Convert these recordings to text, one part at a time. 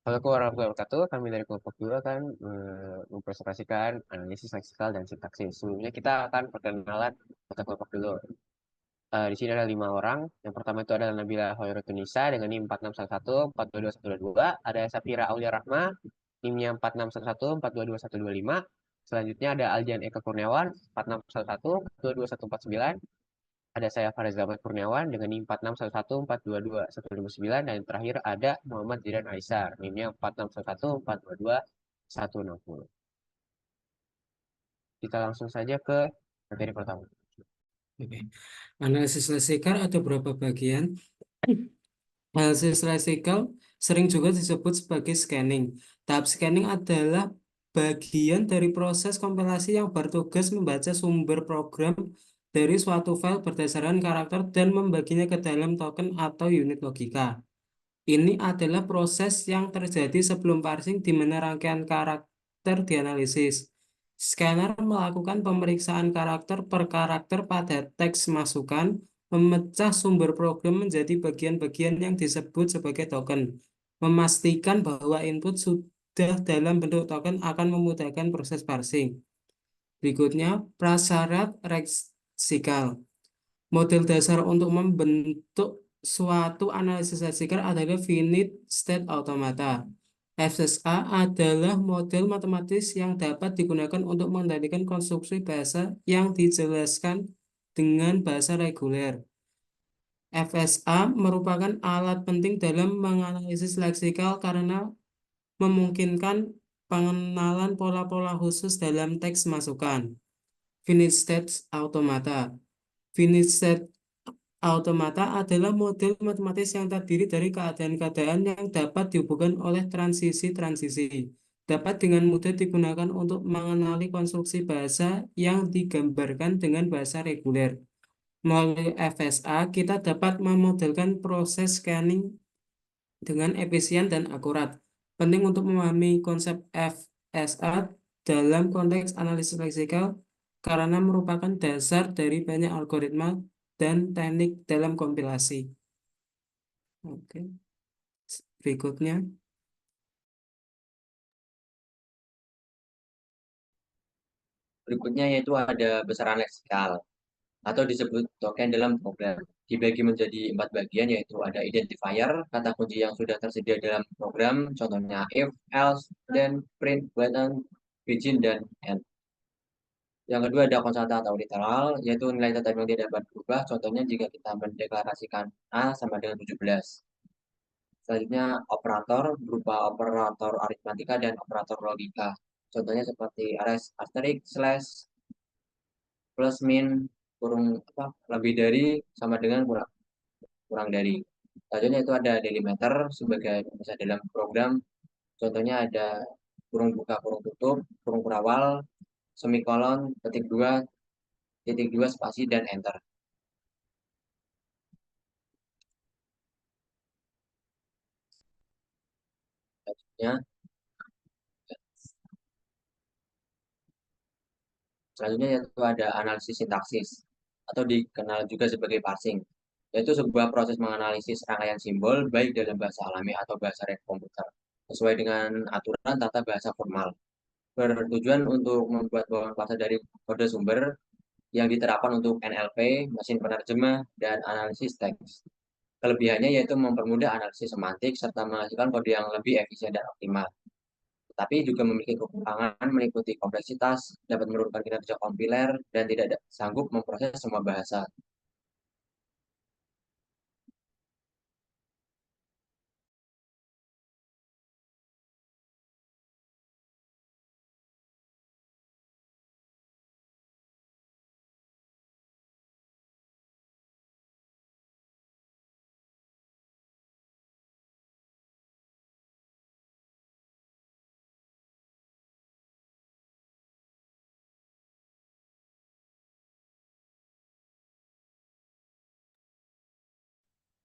Assalamualaikum warahmatullahi wabarakatuh. Kami dari kelompok 2 akan mempresentasikan analisis leksikal dan sintaksis. Sebelumnya kita akan perkenalan kota kelompok dulu. Di sini ada 5 orang. Yang pertama itu adalah Nabila Hoyrunisa dengan NIM 4611 422122. Ada Safira Aulia Rahma, NIM-nya 4611 422125. Selanjutnya ada Aljan Eka Kurniawan 4611 22149. Ada saya Faris Zaman Kurniawan dengan NIM 4611 422 129, dan yang terakhir ada Muhammad Zidan Aisyar NIM-nya 4611 422 160. Kita langsung saja ke materi pertama. Oke. Analisis lesikal ada berapa bagian? Analisis lesikal sering juga disebut sebagai scanning. Tahap scanning adalah bagian dari proses kompilasi yang bertugas membaca sumber program dari suatu file berdasarkan karakter dan membaginya ke dalam token atau unit logika. Ini adalah proses yang terjadi sebelum parsing di mana rangkaian karakter dianalisis. Scanner melakukan pemeriksaan karakter per karakter pada teks masukan, memecah sumber program menjadi bagian-bagian yang disebut sebagai token, memastikan bahwa input sudah dalam bentuk token akan memudahkan proses parsing. Berikutnya, prasyarat leksikal. Model dasar untuk membentuk suatu analisis leksikal adalah finite state automata. FSA adalah model matematis yang dapat digunakan untuk mengendalikan konstruksi bahasa yang dijelaskan dengan bahasa reguler. FSA merupakan alat penting dalam menganalisis leksikal karena memungkinkan pengenalan pola-pola khusus dalam teks masukan. Finite state automata. Finite state automata adalah model matematis yang terdiri dari keadaan-keadaan yang dapat dihubungkan oleh transisi-transisi. Dapat dengan mudah digunakan untuk mengenali konstruksi bahasa yang digambarkan dengan bahasa reguler. Melalui FSA, kita dapat memodelkan proses scanning dengan efisien dan akurat. Penting untuk memahami konsep FSA dalam konteks analisis leksikal karena merupakan dasar dari banyak algoritma dan teknik dalam kompilasi. Oke, berikutnya. Berikutnya yaitu ada besaran leksikal atau disebut token dalam program. Dibagi menjadi 4 bagian, yaitu ada identifier, kata kunci yang sudah tersedia dalam program, contohnya if, else, then, print, button, begin, dan end. Yang kedua ada konstanta atau literal, yaitu nilai tetap yang tidak dapat berubah, contohnya jika kita mendeklarasikan A sama dengan 17. Selanjutnya operator berupa operator aritmatika dan operator logika. Contohnya seperti asterisk, slash, plus, min, kurung lebih dari, sama dengan kurang kurang dari. Selanjutnya itu ada delimiter sebagai bahasa dalam program. Contohnya ada kurung buka, kurung tutup, kurung berawal, semikolon, titik dua, spasi, dan enter. Selanjutnya yaitu ada analisis sintaksis atau dikenal juga sebagai parsing, yaitu sebuah proses menganalisis rangkaian simbol baik dalam bahasa alami atau bahasa komputer sesuai dengan aturan tata bahasa formal. Bertujuan untuk membuat bawaan bahasa dari kode sumber yang diterapkan untuk NLP, mesin penerjemah, dan analisis teks. Kelebihannya yaitu mempermudah analisis semantik serta menghasilkan kode yang lebih efisien dan optimal. Tapi juga memiliki kekurangan meliputi kompleksitas, dapat menurunkan kinerja kompiler, dan tidak sanggup memproses semua bahasa.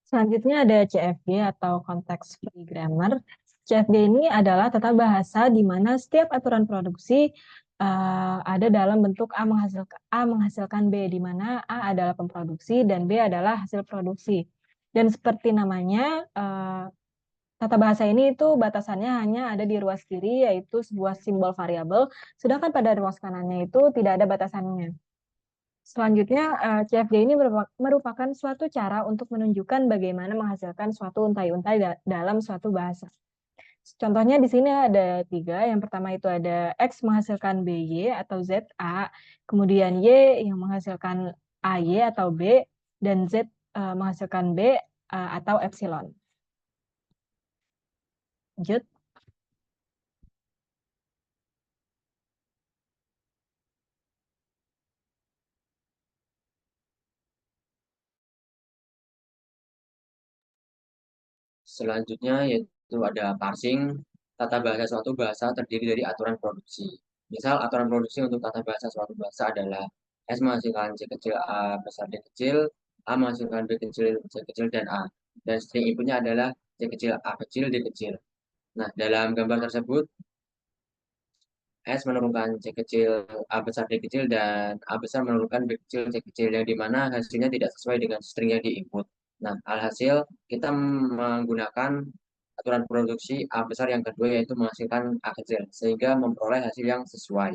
Selanjutnya ada CFG atau Context Free Grammar. CFG ini adalah tata bahasa di mana setiap aturan produksi ada dalam bentuk A menghasilkan B, di mana A adalah pemproduksi dan B adalah hasil produksi. Dan seperti namanya, tata bahasa ini itu batasannya hanya ada di ruas kiri, yaitu sebuah simbol variabel, sedangkan pada ruas kanannya itu tidak ada batasannya. Selanjutnya, CFG ini merupakan suatu cara untuk menunjukkan bagaimana menghasilkan suatu untai-untai dalam suatu bahasa. Contohnya di sini ada 3. Yang pertama itu ada X menghasilkan BY atau ZA, kemudian Y yang menghasilkan AY atau B, dan Z menghasilkan B atau epsilon. Lanjut. Selanjutnya yaitu ada parsing. Tata bahasa suatu bahasa terdiri dari aturan produksi. Misal aturan produksi untuk tata bahasa suatu bahasa adalah S menghasilkan C kecil A besar D kecil, A menghasilkan B kecil C kecil dan A. Dan string inputnya adalah C kecil A kecil D kecil. Nah, dalam gambar tersebut S menurunkan C kecil A besar D kecil dan A besar menurunkan B kecil C kecil yang dimana hasilnya tidak sesuai dengan string yang diinput. Nah, alhasil kita menggunakan aturan produksi A besar yang kedua yaitu menghasilkan A kecil sehingga memperoleh hasil yang sesuai.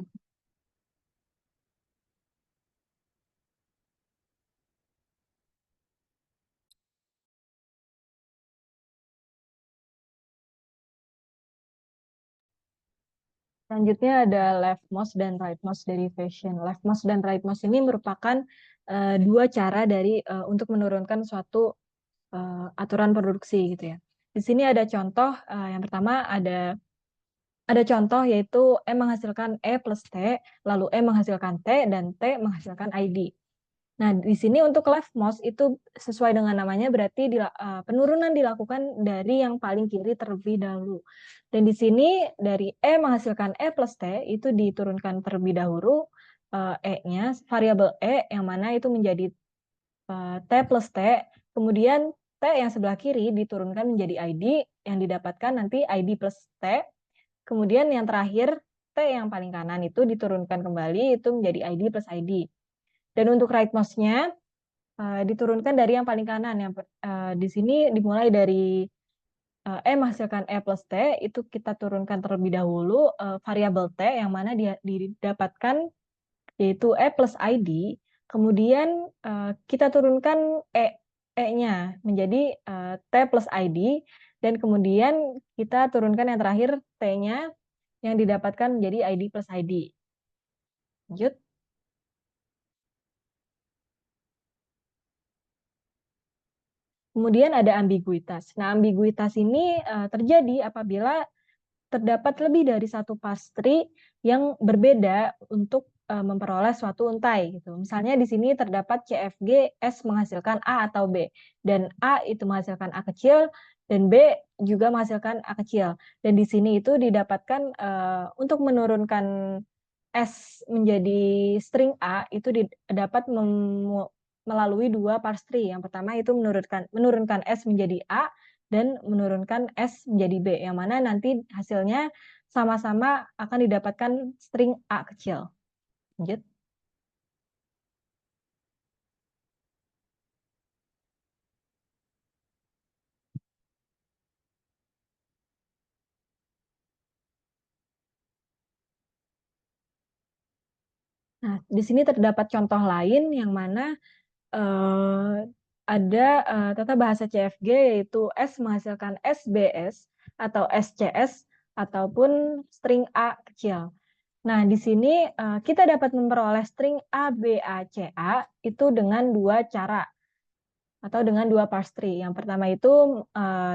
Selanjutnya ada leftmost dan rightmost derivation. Leftmost dan rightmost ini merupakan dua cara untuk menurunkan suatu aturan produksi gitu ya. Di sini ada contoh, yang pertama ada contoh yaitu E menghasilkan E plus T, lalu E menghasilkan T, dan T menghasilkan ID. Nah, di sini untuk leftmost itu sesuai dengan namanya berarti penurunan dilakukan dari yang paling kiri terlebih dahulu. Dan di sini dari E menghasilkan E plus T itu diturunkan terlebih dahulu E-nya, variabel E yang mana itu menjadi T plus T, kemudian T yang sebelah kiri diturunkan menjadi ID yang didapatkan nanti ID plus T, kemudian yang terakhir T yang paling kanan itu diturunkan kembali itu menjadi ID plus ID. Dan untuk rightmost-nya diturunkan dari yang paling kanan. Di sini dimulai dari E menghasilkan E plus T, itu kita turunkan terlebih dahulu variabel T yang mana didapatkan yaitu E plus ID, kemudian kita turunkan E-nya menjadi T plus ID, dan kemudian kita turunkan yang terakhir T-nya yang didapatkan menjadi ID plus ID. Lanjut. Kemudian ada ambiguitas. Nah, ambiguitas ini terjadi apabila terdapat lebih dari satu pastry yang berbeda untuk memperoleh suatu untai gitu. Misalnya di sini terdapat CFG S menghasilkan A atau B, dan A itu menghasilkan A kecil dan B juga menghasilkan A kecil. Dan di sini itu didapatkan untuk menurunkan S menjadi string A itu dapat melalui dua parse tree. Yang pertama itu menurunkan S menjadi A dan menurunkan S menjadi B, yang mana nanti hasilnya sama-sama akan didapatkan string A kecil. Lanjut. Nah, di sini terdapat contoh lain yang mana ada tata bahasa CFG yaitu S menghasilkan SBS atau SCS ataupun string A kecil. Nah, di sini kita dapat memperoleh string A, B, A, C, A itu dengan dua cara atau dengan dua parse tree. Yang pertama itu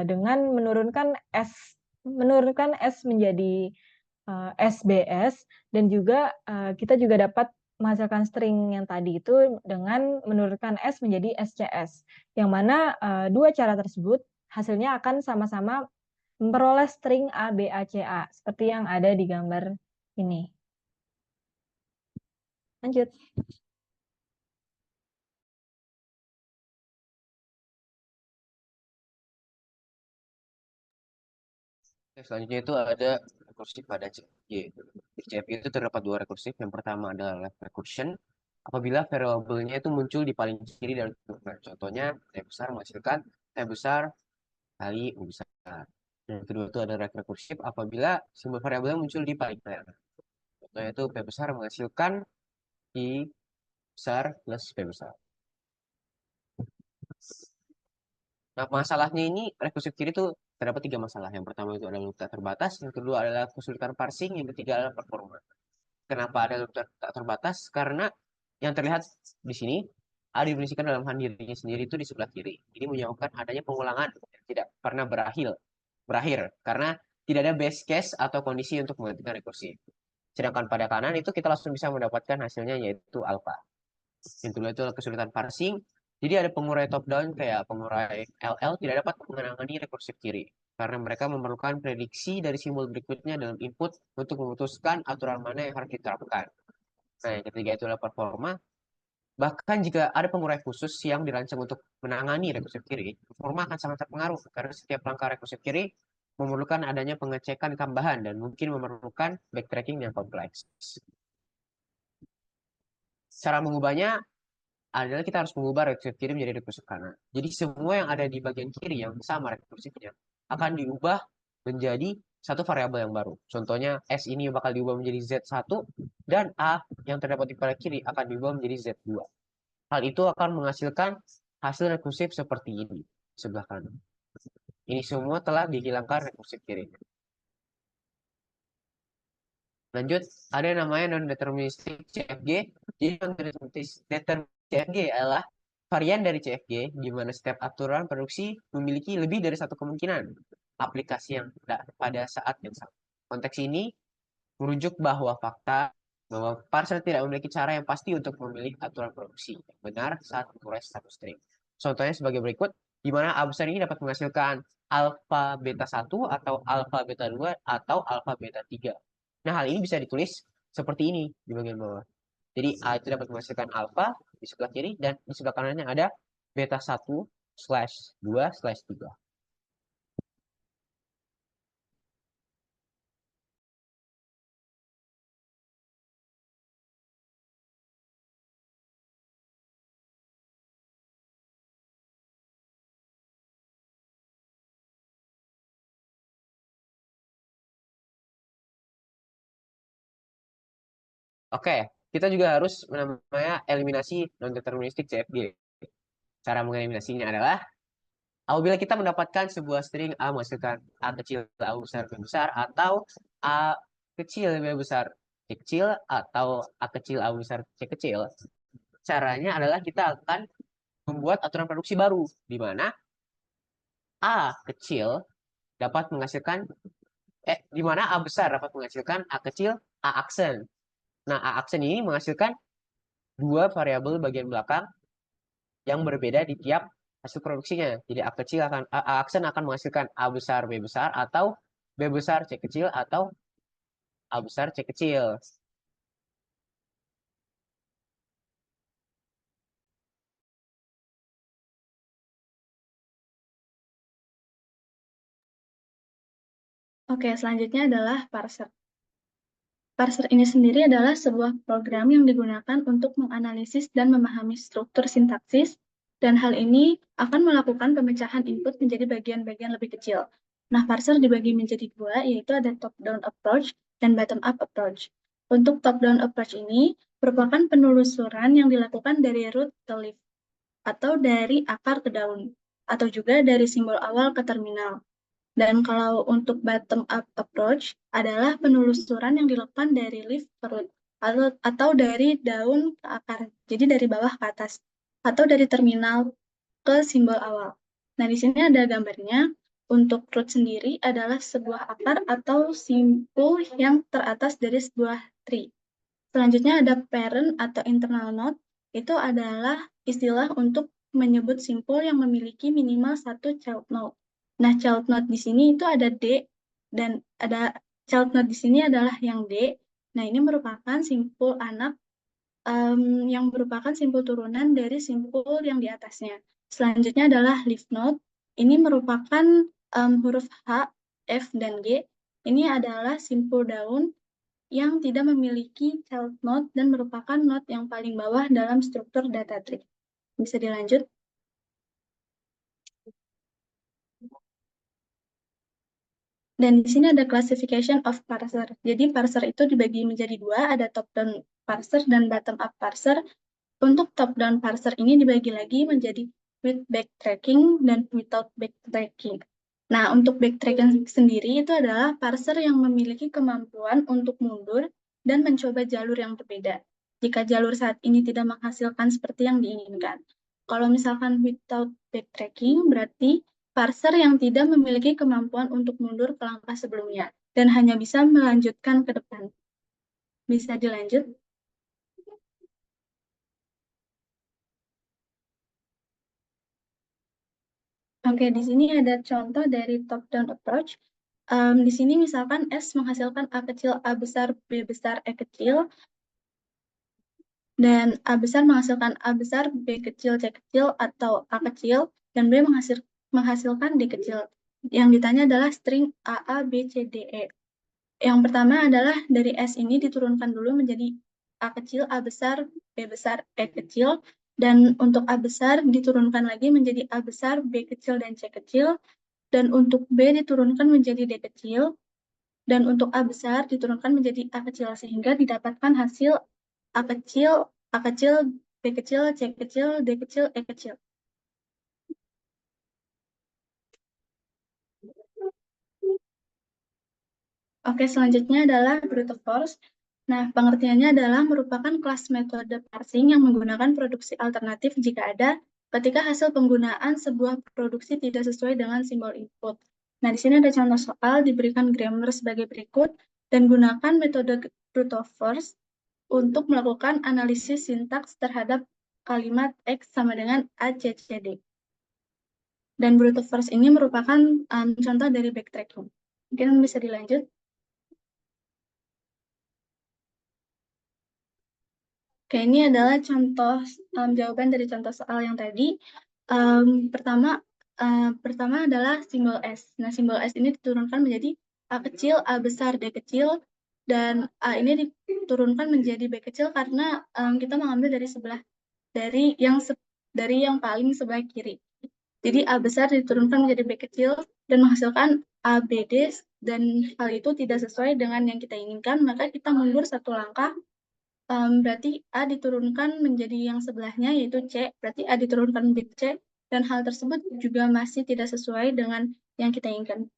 dengan menurunkan S menjadi SBS, dan juga kita juga dapat menghasilkan string yang tadi itu dengan menurunkan S menjadi SCS. Yang mana dua cara tersebut hasilnya akan sama-sama memperoleh string A, B, A, C, A seperti yang ada di gambar ini. Lanjut. Selanjutnya itu ada rekursif pada CFG. Di CFG itu terdapat dua rekursif. Yang pertama adalah left recursion. Apabila variabelnya itu muncul di paling kiri dan contohnya T besar menghasilkan T besar kali U besar. Yang kedua itu ada rekursif apabila simbol variabelnya muncul di paling layar. Contohnya itu P besar menghasilkan I besar plus P besar. Nah, masalahnya ini rekursif kiri itu terdapat 3 masalah. Yang pertama itu adalah loop tak terbatas, yang kedua adalah kesulitan parsing, yang ketiga adalah performa. Kenapa ada loop tak terbatas? Karena yang terlihat di sini A didefinisikan dalam dirinya sendiri itu di sebelah kiri. Ini menyebabkan adanya pengulangan yang tidak pernah berakhir karena tidak ada base case atau kondisi untuk menghentikan rekursi. Sedangkan pada kanan itu kita langsung bisa mendapatkan hasilnya yaitu alpha. Yang kedua itu adalah kesulitan parsing. Jadi ada pengurai top down kayak pengurai LL tidak dapat menangani rekursif kiri karena mereka memerlukan prediksi dari simbol berikutnya dalam input untuk memutuskan aturan mana yang harus diterapkan. Nah, yang ketiga itu adalah performa. Bahkan jika ada pengurai khusus yang dirancang untuk menangani rekursif kiri, performa akan sangat terpengaruh karena setiap langkah rekursif kiri memerlukan adanya pengecekan tambahan dan mungkin memerlukan backtracking yang kompleks. Cara mengubahnya adalah kita harus mengubah rekursif kiri menjadi rekursif kanan. Jadi semua yang ada di bagian kiri yang sama rekursifnya akan diubah menjadi satu variabel yang baru. Contohnya S ini bakal diubah menjadi Z1 dan A yang terdapat di pada kiri akan diubah menjadi Z2. Hal itu akan menghasilkan hasil rekursif seperti ini sebelah kanan. Ini semua telah dihilangkan rekursif kiri. Lanjut, ada yang namanya non-deterministic CFG. Jadi non-deterministic CFG adalah varian dari CFG di mana setiap aturan produksi memiliki lebih dari satu kemungkinan aplikasi yang pada saat yang sama. Konteks ini merujuk bahwa fakta bahwa parser tidak memiliki cara yang pasti untuk memilih aturan produksi yang benar saat mengurai satu string. Contohnya sebagai berikut, di mana A besar ini dapat menghasilkan alfa beta 1 atau alfa beta 2 atau alfa beta 3. Nah, hal ini bisa ditulis seperti ini di bagian bawah. Jadi A itu dapat menghasilkan alfa di sebelah kiri dan di sebelah kanannya ada beta 1/2/3. Oke, kita juga harus namanya eliminasi non-deterministic CFG. Cara mengeliminasinya adalah apabila kita mendapatkan sebuah string A menghasilkan A kecil, A besar, B besar, atau A kecil, B besar, C kecil, atau A kecil, A besar, C kecil, caranya adalah kita akan membuat aturan produksi baru, di mana A kecil dapat menghasilkan, di mana A besar dapat menghasilkan A kecil, A aksen. Nah, A aksen ini menghasilkan dua variabel bagian belakang yang berbeda di tiap hasil produksinya. Jadi A aksen akan menghasilkan A besar B besar atau B besar C kecil atau A besar C kecil. Oke, selanjutnya adalah parser. Parser ini sendiri adalah sebuah program yang digunakan untuk menganalisis dan memahami struktur sintaksis, dan hal ini akan melakukan pemecahan input menjadi bagian-bagian lebih kecil. Nah, parser dibagi menjadi dua, yaitu ada top-down approach dan bottom-up approach. Untuk top-down approach ini merupakan penelusuran yang dilakukan dari root ke leaf, atau dari akar ke daun, atau juga dari simbol awal ke terminal. Dan kalau untuk bottom-up approach adalah penelusuran yang dilakukan dari leaf ke root, atau dari daun ke akar, jadi dari bawah ke atas, atau dari terminal ke simbol awal. Nah, di sini ada gambarnya. Untuk root sendiri adalah sebuah akar atau simpul yang teratas dari sebuah tree. Selanjutnya ada parent atau internal node, itu adalah istilah untuk menyebut simpul yang memiliki minimal satu child node. Nah, child node di sini itu ada D, dan ada child node di sini adalah yang D. Nah, ini merupakan simpul anak yang merupakan simpul turunan dari simpul yang di atasnya. Selanjutnya adalah leaf node. Ini merupakan huruf H, F, dan G. Ini adalah simpul daun yang tidak memiliki child node dan merupakan node yang paling bawah dalam struktur data tree. Bisa dilanjut? Dan di sini ada classification of parser. Jadi parser itu dibagi menjadi dua, ada top-down parser dan bottom-up parser. Untuk top-down parser ini dibagi lagi menjadi with backtracking dan without backtracking. Nah, untuk backtracking sendiri itu adalah parser yang memiliki kemampuan untuk mundur dan mencoba jalur yang berbeda. Jika jalur saat ini tidak menghasilkan seperti yang diinginkan. Kalau misalkan without backtracking, berarti parser yang tidak memiliki kemampuan untuk mundur ke langkah sebelumnya dan hanya bisa melanjutkan ke depan. Bisa dilanjut? Oke, di sini ada contoh dari top-down approach. Di sini misalkan S menghasilkan A kecil, A besar, B besar, E kecil, dan A besar menghasilkan A besar, B kecil, C kecil, atau A kecil, dan B menghasilkan D kecil. Yang ditanya adalah string A, A, B, C, D, E. Yang pertama adalah dari S ini diturunkan dulu menjadi A kecil, A besar, B besar, E kecil, dan untuk A besar diturunkan lagi menjadi A besar, B kecil, dan C kecil, dan untuk B diturunkan menjadi D kecil, dan untuk A besar diturunkan menjadi A kecil, sehingga didapatkan hasil A kecil, A kecil, B kecil, C kecil, D kecil, E kecil. Oke, selanjutnya adalah brute force. Nah, pengertiannya adalah merupakan kelas metode parsing yang menggunakan produksi alternatif jika ada ketika hasil penggunaan sebuah produksi tidak sesuai dengan simbol input. Nah, di sini ada contoh soal diberikan grammar sebagai berikut dan gunakan metode brute force untuk melakukan analisis sintaks terhadap kalimat X sama dengan ACCD. Dan brute force ini merupakan contoh dari backtracking. Mungkin bisa dilanjut. Oke, ini adalah contoh jawaban dari contoh soal yang tadi. Pertama adalah simbol S. Nah, simbol S ini diturunkan menjadi A kecil, A besar, D kecil, dan A ini diturunkan menjadi B kecil karena kita mengambil dari sebelah dari yang paling sebelah kiri. Jadi A besar diturunkan menjadi B kecil dan menghasilkan A, B, D, dan hal itu tidak sesuai dengan yang kita inginkan, maka kita mundur satu langkah. Berarti A diturunkan menjadi yang sebelahnya, yaitu C. Berarti A diturunkan menjadi C, dan hal tersebut juga masih tidak sesuai dengan yang kita inginkan.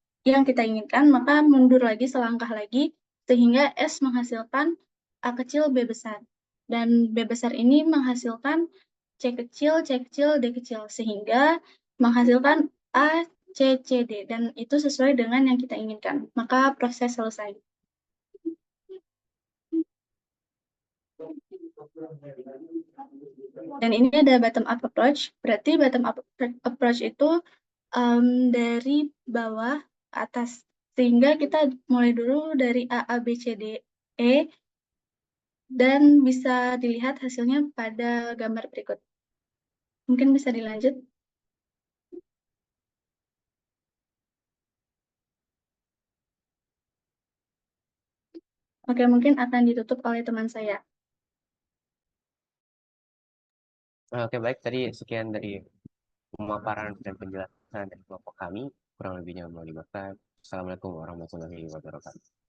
Maka mundur lagi selangkah lagi, sehingga S menghasilkan A kecil, B besar. Dan B besar ini menghasilkan C kecil, C kecil, D kecil, sehingga menghasilkan A, C, C, D. Dan itu sesuai dengan yang kita inginkan. Maka proses selesai. Dan ini ada bottom up approach. Berarti bottom up approach itu dari bawah ke atas. Sehingga kita mulai dulu dari A, A, B, C, D, E. Dan bisa dilihat hasilnya pada gambar berikut. Mungkin bisa dilanjut. Oke, mungkin akan ditutup oleh teman saya. Oke, baik. Tadi sekian dari pemaparan dan penjelasan dari kelompok kami. Kurang lebihnya mohon dimaafkan. Assalamualaikum warahmatullahi wabarakatuh.